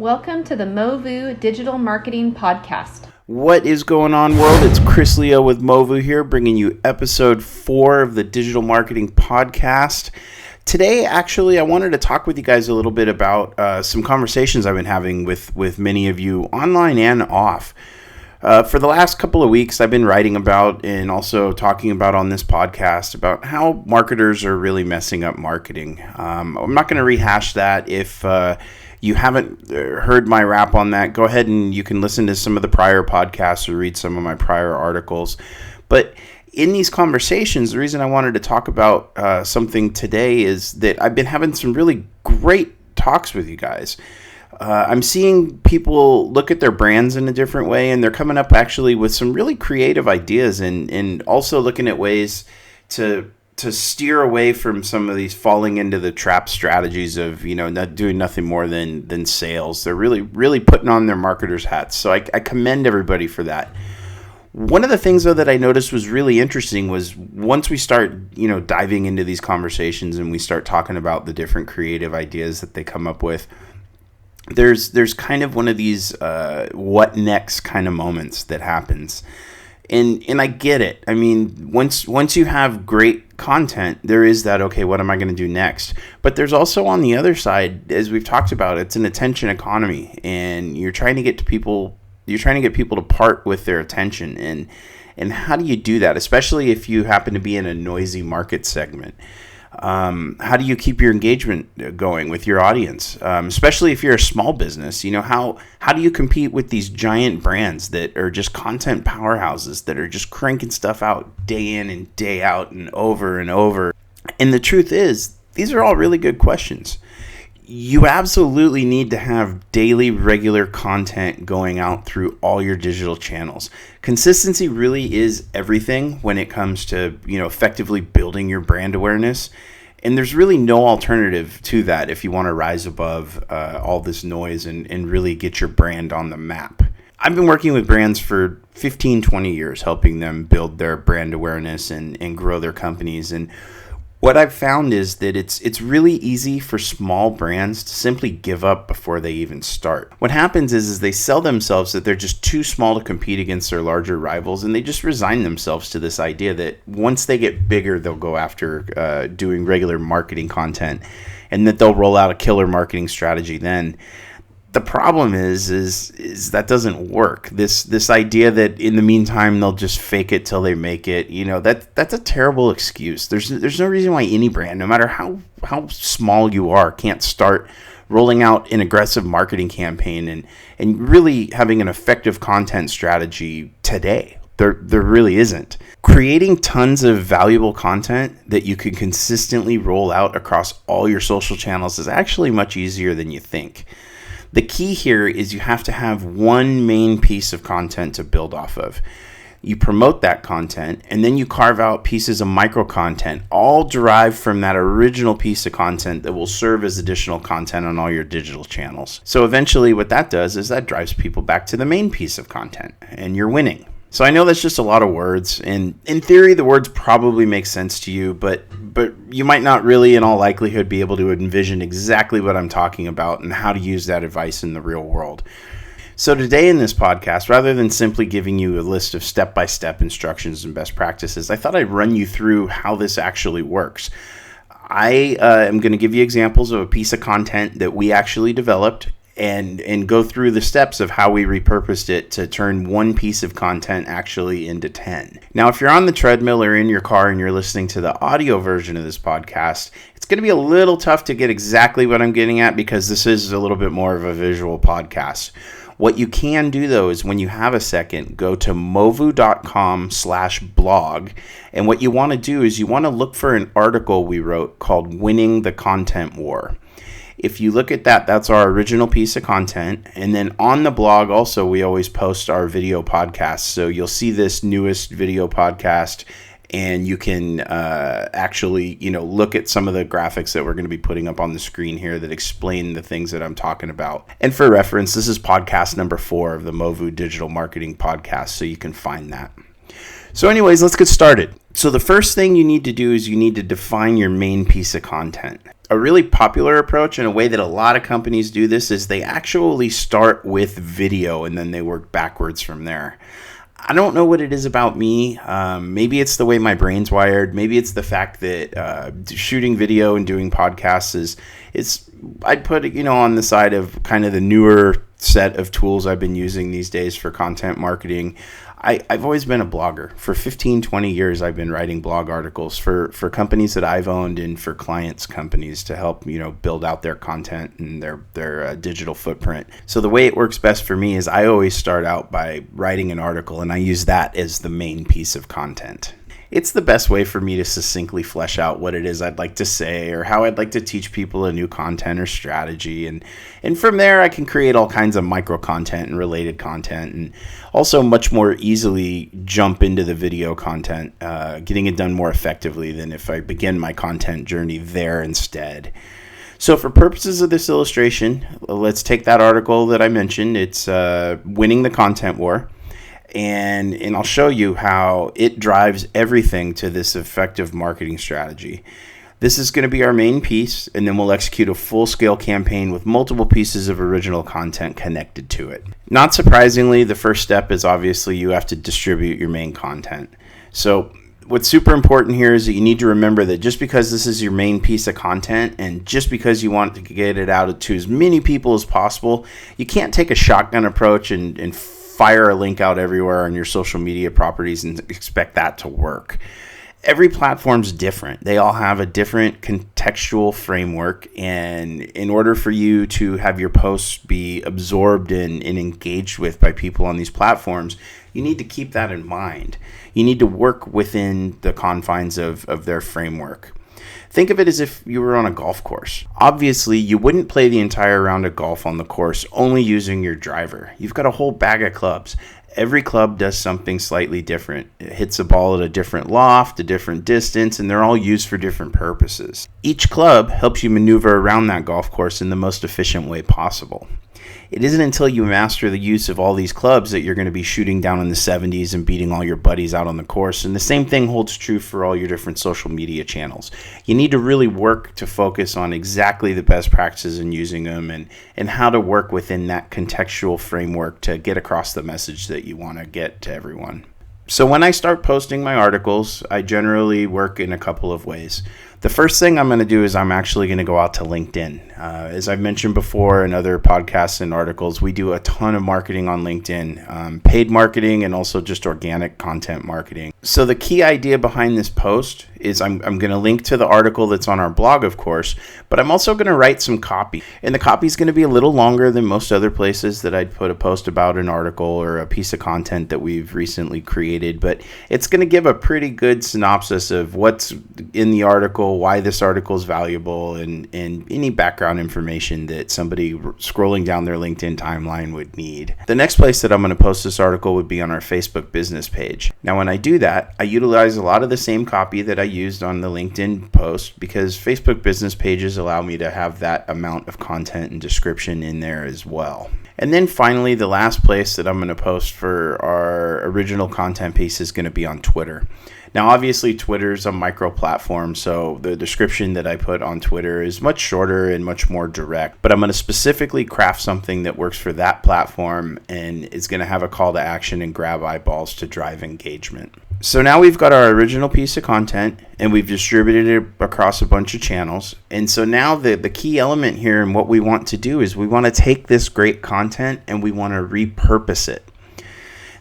Welcome to the Movu Digital Marketing Podcast. What is going on, world? It's Chris Leo with Movu here, bringing you episode 4 of the Digital Marketing Podcast. Today, actually, I wanted to talk with you guys a little bit about some conversations I've been having with many of you online and off. For the last couple of weeks, I've been writing about and also talking about on this podcast about how marketers are really messing up marketing. I'm not going to rehash that. If you haven't heard my rap on that, go ahead and you can listen to some of the prior podcasts or read some of my prior articles. But in these conversations, the reason I wanted to talk about something today is that I've been having some really great talks with you guys. I'm seeing people look at their brands in a different way, and they're coming up actually with some really creative ideas and also looking at ways to steer away from some of these falling into the trap strategies of, not doing nothing more than sales. They're really putting on their marketers' hats. So I commend everybody for that. One of the things, though, that I noticed was really interesting was once we start, diving into these conversations and we start talking about the different creative ideas that they come up with, there's kind of one of these what next kind of moments that happens. And I get it. I mean, once you have great content, there is that, okay, what am I going to do next? But there's also on the other side, as we've talked about, it's an attention economy, and you're trying to get people to part with their attention. And how do you do that, especially if you happen to be in a noisy market segment? How do you keep your engagement going with your audience? Especially if you're a small business, how do you compete with these giant brands that are just content powerhouses that are just cranking stuff out day in and day out and over and over? And the truth is, these are all really good questions. You absolutely need to have daily, regular content going out through all your digital channels. Consistency really is everything when it comes to, effectively building your brand awareness. And there's really no alternative to that if you want to rise above all this noise and really get your brand on the map. I've been working with brands for 15, 20 years, helping them build their brand awareness and grow their companies. And what I've found is that it's really easy for small brands to simply give up before they even start. What happens is they sell themselves that they're just too small to compete against their larger rivals, and they just resign themselves to this idea that once they get bigger, they'll go after doing regular marketing content, and that they'll roll out a killer marketing strategy then. The problem is that doesn't work. This idea that in the meantime they'll just fake it till they make it, that's a terrible excuse. There's no reason why any brand, no matter how small you are, can't start rolling out an aggressive marketing campaign and really having an effective content strategy today. There really isn't. Creating tons of valuable content that you can consistently roll out across all your social channels is actually much easier than you think. The key here is you have to have one main piece of content to build off of. You promote that content, and then you carve out pieces of micro content, all derived from that original piece of content that will serve as additional content on all your digital channels. So eventually what that does is that drives people back to the main piece of content, and you're winning. So I know that's just a lot of words, and in theory, the words probably make sense to you, but you might not really, in all likelihood, be able to envision exactly what I'm talking about and how to use that advice in the real world. So today in this podcast, rather than simply giving you a list of step-by-step instructions and best practices, I thought I'd run you through how this actually works. I am going to give you examples of a piece of content that we actually developed and go through the steps of how we repurposed it to turn one piece of content actually into 10. Now, if you're on the treadmill or in your car and you're listening to the audio version of this podcast, it's going to be a little tough to get exactly what I'm getting at because this is a little bit more of a visual podcast. What you can do, though, is when you have a second, go to movu.com/blog. And what you want to do is you want to look for an article we wrote called Winning the Content War. If you look at that, that's our original piece of content. And then on the blog also, we always post our video podcasts. So you'll see this newest video podcast, and you can actually, look at some of the graphics that we're going to be putting up on the screen here that explain the things that I'm talking about. And for reference, this is podcast number 4 of the Movu Digital Marketing Podcast, so you can find that. So anyways, let's get started. So the first thing you need to do is you need to define your main piece of content. A really popular approach and a way that a lot of companies do this is they actually start with video and then they work backwards from there. I don't know what it is about me. Maybe it's the way my brain's wired. Maybe it's the fact that shooting video and doing podcasts is I'd put it, on the side of kind of the newer set of tools I've been using these days for content marketing. I've always been a blogger. For 15, 20 years, I've been writing blog articles for companies that I've owned and for clients' companies to help, build out their content and their digital footprint. So the way it works best for me is I always start out by writing an article, and I use that as the main piece of content. It's the best way for me to succinctly flesh out what it is I'd like to say or how I'd like to teach people a new content or strategy. And from there, I can create all kinds of micro content and related content and also much more easily jump into the video content, getting it done more effectively than if I begin my content journey there instead. So for purposes of this illustration, let's take that article that I mentioned. It's Winning the Content War. And I'll show you how it drives everything to this effective marketing strategy. This is going to be our main piece, and then we'll execute a full-scale campaign with multiple pieces of original content connected to it. Not surprisingly, the first step is obviously you have to distribute your main content. So what's super important here is that you need to remember that just because this is your main piece of content and just because you want to get it out to as many people as possible, you can't take a shotgun approach and fire a link out everywhere on your social media properties and expect that to work. Every platform's different. They all have a different contextual framework, and in order for you to have your posts be absorbed and engaged with by people on these platforms, you need to keep that in mind. You need to work within the confines of their framework. Think of it as if you were on a golf course. Obviously, you wouldn't play the entire round of golf on the course only using your driver. You've got a whole bag of clubs. Every club does something slightly different. It hits a ball at a different loft, a different distance, and they're all used for different purposes. Each club helps you maneuver around that golf course in the most efficient way possible. It isn't until you master the use of all these clubs that you're going to be shooting down in the 70s and beating all your buddies out on the course. And the same thing holds true for all your different social media channels. You need to really work to focus on exactly the best practices in using them and how to work within that contextual framework to get across the message that you want to get to everyone. So when I start posting my articles, I generally work in a couple of ways. The first thing I'm going to do is I'm actually going to go out to LinkedIn. As I've mentioned before in other podcasts and articles, we do a ton of marketing on LinkedIn, paid marketing and also just organic content marketing. So the key idea behind this post is I'm going to link to the article that's on our blog, of course, but I'm also going to write some copy. And the copy is going to be a little longer than most other places that I'd put a post about an article or a piece of content that we've recently created, but it's going to give a pretty good synopsis of what's in the article, why this article is valuable, and any background information that somebody scrolling down their LinkedIn timeline would need. The next place that I'm going to post this article would be on our Facebook business page. Now, when I do that, I utilize a lot of the same copy that I used on the LinkedIn post because Facebook business pages allow me to have that amount of content and description in there as well. And then finally, the last place that I'm going to post for our original content piece is going to be on Twitter. Now, obviously, Twitter is a micro platform, so the description that I put on Twitter is much shorter and much more direct. But I'm going to specifically craft something that works for that platform and is going to have a call to action and grab eyeballs to drive engagement. So now we've got our original piece of content and we've distributed it across a bunch of channels. And so now the key element here and what we want to do is we want to take this great content and we want to repurpose it.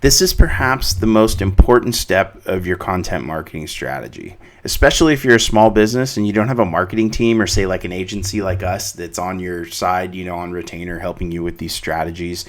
This is perhaps the most important step of your content marketing strategy, especially if you're a small business and you don't have a marketing team or say like an agency like us that's on your side, on retainer helping you with these strategies.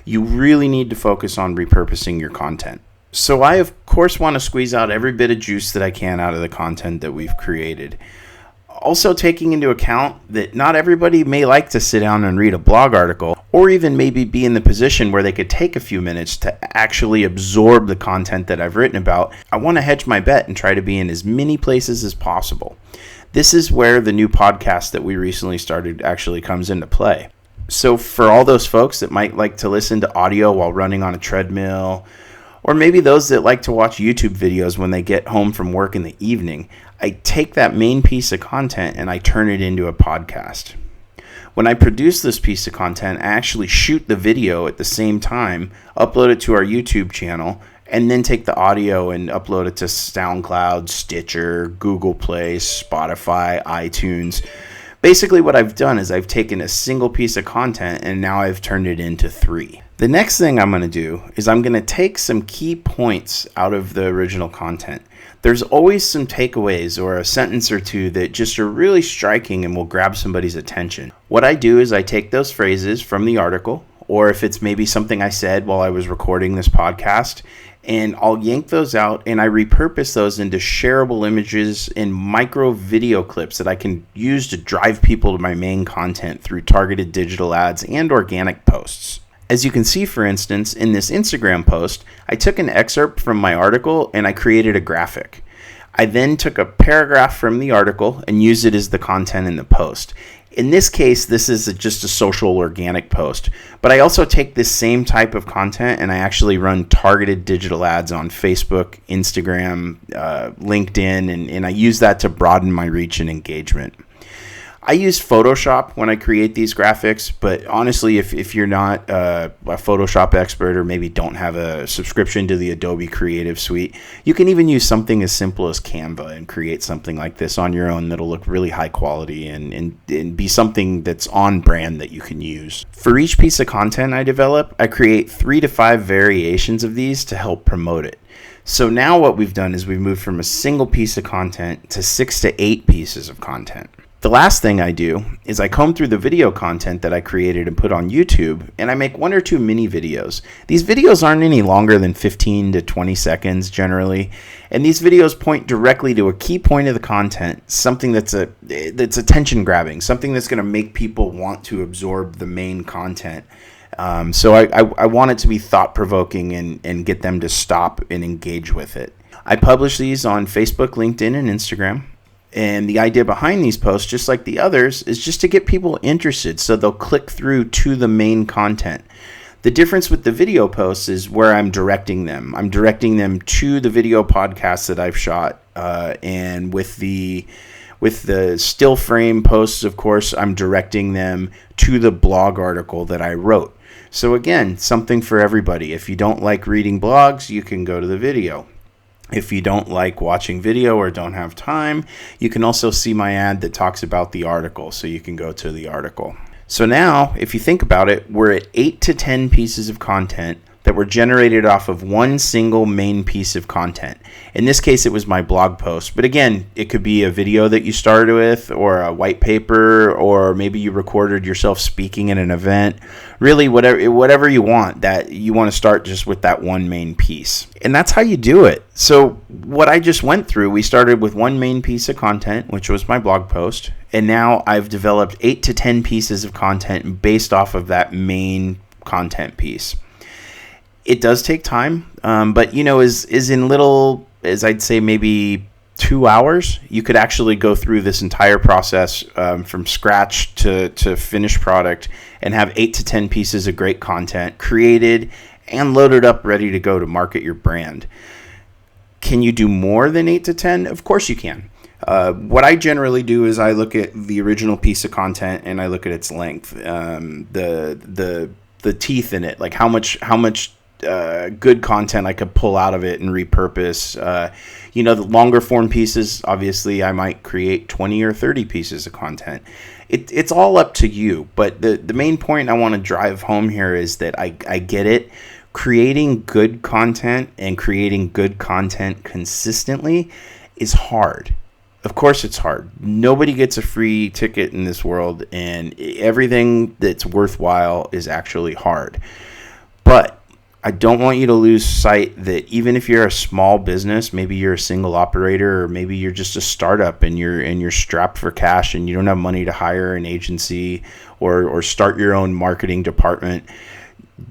You really need to focus on repurposing your content. So I, of course, want to squeeze out every bit of juice that I can out of the content that we've created. Also taking into account that not everybody may like to sit down and read a blog article or even maybe be in the position where they could take a few minutes to actually absorb the content that I've written about. I want to hedge my bet and try to be in as many places as possible. This is where the new podcast that we recently started actually comes into play. So for all those folks that might like to listen to audio while running on a treadmill, Or maybe those that like to watch YouTube videos when they get home from work in the evening. I take that main piece of content and I turn it into a podcast. When I produce this piece of content, I actually shoot the video at the same time, upload it to our YouTube channel, and then take the audio and upload it to SoundCloud, Stitcher, Google Play, Spotify, iTunes. Basically what I've done is I've taken a single piece of content and now I've turned it into 3. The next thing I'm going to do is I'm going to take some key points out of the original content. There's always some takeaways or a sentence or two that just are really striking and will grab somebody's attention. What I do is I take those phrases from the article, or if it's maybe something I said while I was recording this podcast, and I'll yank those out and I repurpose those into shareable images and micro video clips that I can use to drive people to my main content through targeted digital ads and organic posts. As you can see, for instance, in this Instagram post, I took an excerpt from my article and I created a graphic. I then took a paragraph from the article and used it as the content in the post. In this case, this is just a social organic post, but I also take this same type of content and I actually run targeted digital ads on Facebook, Instagram, LinkedIn, and I use that to broaden my reach and engagement. I use Photoshop when I create these graphics, but honestly, if you're not a Photoshop expert or maybe don't have a subscription to the Adobe Creative Suite, you can even use something as simple as Canva and create something like this on your own that'll look really high quality and be something that's on brand that you can use. For each piece of content I develop, I create 3 to 5 variations of these to help promote it. So now what we've done is we've moved from a single piece of content to 6 to 8 pieces of content. The last thing I do is I comb through the video content that I created and put on YouTube, and I make 1 or 2 mini videos. These videos aren't any longer than 15 to 20 seconds generally, and these videos point directly to a key point of the content, something that's attention grabbing, something that's going to make people want to absorb the main content. So I want it to be thought-provoking and get them to stop and engage with it. I publish these on Facebook, LinkedIn, and Instagram. And the idea behind these posts, just like the others, is just to get people interested so they'll click through to the main content. The difference with the video posts is where I'm directing them. I'm directing them to the video podcast that I've shot. And with the still frame posts, of course, I'm directing them to the blog article that I wrote. So again, something for everybody. If you don't like reading blogs, you can go to the video. If you don't like watching video or don't have time, you can also see my ad that talks about the article, so you can go to the article. So now, if you think about it, we're at 8 to 10 pieces of content that were generated off of one single main piece of content. In this case, it was my blog post. But again, it could be a video that you started with, or a white paper, or maybe you recorded yourself speaking at an event. Really, whatever you want, that you want to start just with that one main piece. And that's how you do it. So what I just went through, we started with one main piece of content, which was my blog post. And now I've developed 8 to 10 pieces of content based off of that main content piece. It does take time, but is in little, as I'd say, maybe 2 hours, you could actually go through this entire process from scratch to finished product and have 8 to 10 pieces of great content created and loaded up, ready to go to market your brand. Can you do more than 8 to 10? Of course you can. What I generally do is I look at the original piece of content and I look at its length, the teeth in it, like how much good content I could pull out of it and repurpose. The longer form pieces, obviously I might create 20 or 30 pieces of content. It's all up to you, but the main point I want to drive home here is that I get it. Creating good content and creating good content consistently is hard. Of course it's hard. Nobody gets a free ticket in this world, and everything that's worthwhile is actually hard. But I don't want you to lose sight that even if you're a small business, maybe you're a single operator, or maybe you're just a startup and you're strapped for cash and you don't have money to hire an agency or start your own marketing department.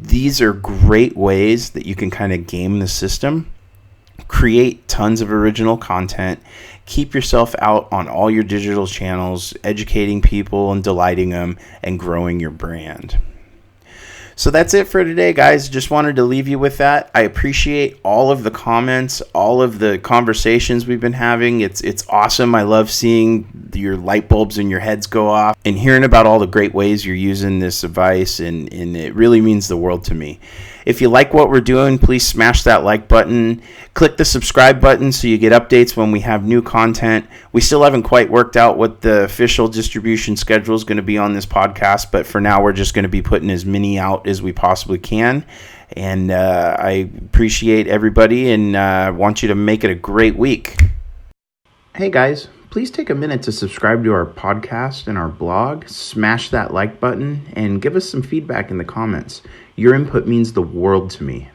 These are great ways that you can kind of game the system, create tons of original content, keep yourself out on all your digital channels, educating people and delighting them and growing your brand. So that's it for today, guys. Just wanted to leave you with that. I appreciate all of the comments, all of the conversations we've been having. It's awesome. I love seeing your light bulbs in your heads go off and hearing about all the great ways you're using this device, and it really means the world to me. If you like what we're doing, please smash that like button. Click the subscribe button so you get updates when we have new content. We still haven't quite worked out what the official distribution schedule is going to be on this podcast, but for now we're just going to be putting as many out as we possibly can. And I appreciate everybody and want you to make it a great week. Hey guys, please take a minute to subscribe to our podcast and our blog, smash that like button, and give us some feedback in the comments. Your input means the world to me.